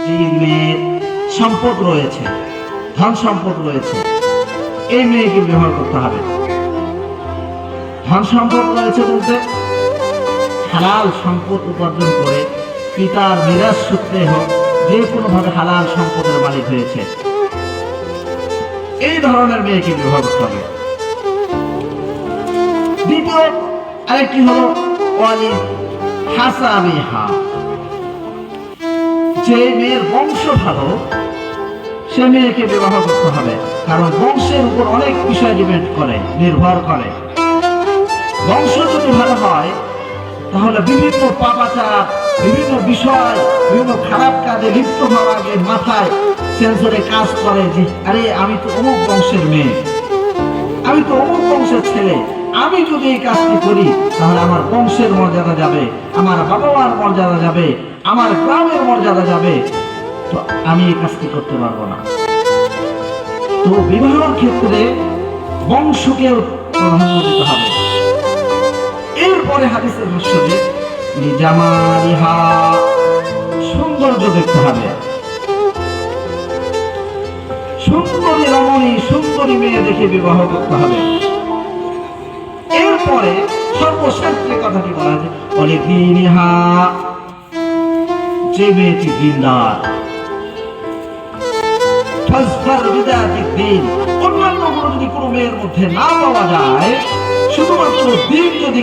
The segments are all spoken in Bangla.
যে মেয়ের সম্পদ রয়েছে, ধন সম্পদ রয়েছে, এই মেয়েকে ব্যবহার করতে হবে। ধন সম্পদ রয়েছে বলতে হালাল সম্পদ উপার্জন করে পিতার মিরাস সূত্রে হোক, যে কোনো ভাবে হালাল সম্পদের মালিক হয়েছে, এই ধরনের মেয়েকে ব্যবহার করতে হবে। দ্বিতীয় আরেকটি হলো ওয়ালিদ হাসাবিহা, যে মেয়ের বংশ ভালো সে মেয়েকে বিবাহ করতে হবে। কারণ বংশের উপর অনেক বিষয় ডিপেন্ড করে, নির্ভর করে। বংশ যদি ভালো হয় তাহলে বিভিন্ন পাপাচার, বিভিন্ন বিষয়, বিভিন্ন খারাপ কাজে লিপ্ত হওয়ার আগে মাথায় সেন্সরে কাজ করে যে আরে আমি তো অমুক বংশের মেয়ে, আমি তো অমুক বংশের ছেলে, আমি যদি এই কাজটি করি তাহলে আমার বংশের মর্যাদা যাবে, আমার বাবা মার মর্যাদা যাবে, আমার গ্রামের মর্যাদা যাবে, তো আমি এই কাজটি করতে পারবো না। তো বিবাহের ক্ষেত্রে বংশকেও প্রাধান্য দিতে হবে। এরপরে হাদিসের ভাষ্য যে জামালিহা, সৌন্দর্য দেখতে হবে। সুন্দরী রমণী, সুন্দরী মেয়ে দেখে বিবাহ করতে হবে। এরপরে সর্বশেষ যে কথাটি বলা হয়েছে বলে দিনিহা, যে মেয়েটি দিনদার। অন্যান্য গুলো যদি কোনো মেয়ের মধ্যে না পাওয়া যায়, শুধুমাত্র দিন যদি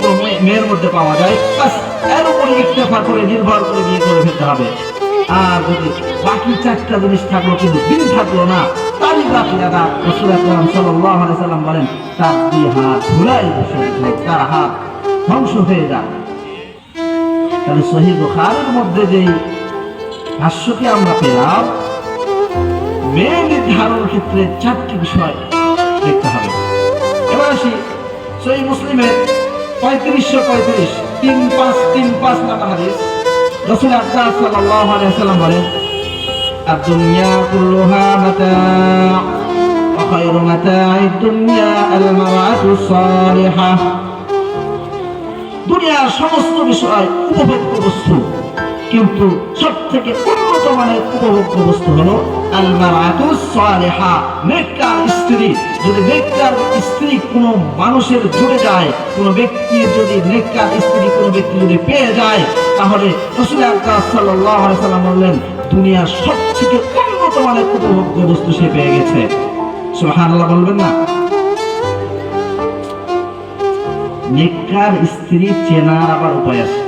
কোনো মেয়ের মধ্যে পাওয়া যায়, এর উপরে ইক্তেফা করে নির্ভর করে বিয়ে করে ফেলতে হবে। আর যদি বাকি চারটা জিনিস থাকলো কিন্তু দিন থাকলো না, তারই বাকি দাদা রাসূল আকরাম সাল্লাল্লাহু আলাইহি সাল্লাম বলেন তার দুই হাত ধুলাই বসে, তার হাত ধ্বংস হয়ে যায়। তাহলে সহিহ বুখারীর মধ্যে যেই ভাষ্যটি আমরা পেলাম, মেয়ে নির্ধারণের ক্ষেত্রে চারটি বিষয় দেখতে হবে। এবার আসি সহিহ মুসলিমের 3535 3535 নম্বর হাদিস। রাসূল আকরাম সাল্লাল্লাহু আলাইহি সাল্লাম বলেন الدنيا كلها متاع وخير متاع الدنيا المرأة الصالحة। দুনিয়ার সমস্ত বিষয় উপভোগ্য বস্তু, কিন্তু সবথেকে উন্নত মানের উপভোগ্য বস্তু হলো আল মারআতুস সালিহা, নেককার স্ত্রী। যদি নেককার স্ত্রী কোনো মানুষের জুড়ে যায়, কোনো ব্যক্তির যদি নেককার স্ত্রী কোনো ব্যক্তি যদি পেয়ে যায়, তাহলে রাসূল আকরাম সাল্লাল্লাহু আলাইহি সাল্লাম বললেন দুনিয়ার সবথেকে উন্নত মানের উপভোগ্য বস্তু সে পেয়ে গেছে। সুবহানাল্লাহ বলবেন না? নেককার স্ত্রী চেনার আবার উপায় আছে।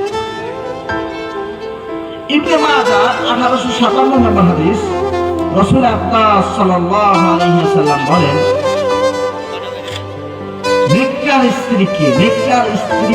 ইবনে মাজাহ 1857 নম্বর হাদিস। রাসূল আকরাম সাল্লাল্লাহু আলাইহি ওয়াসাল্লাম বলেন নেককার স্ত্রীকে, নেককার স্ত্রী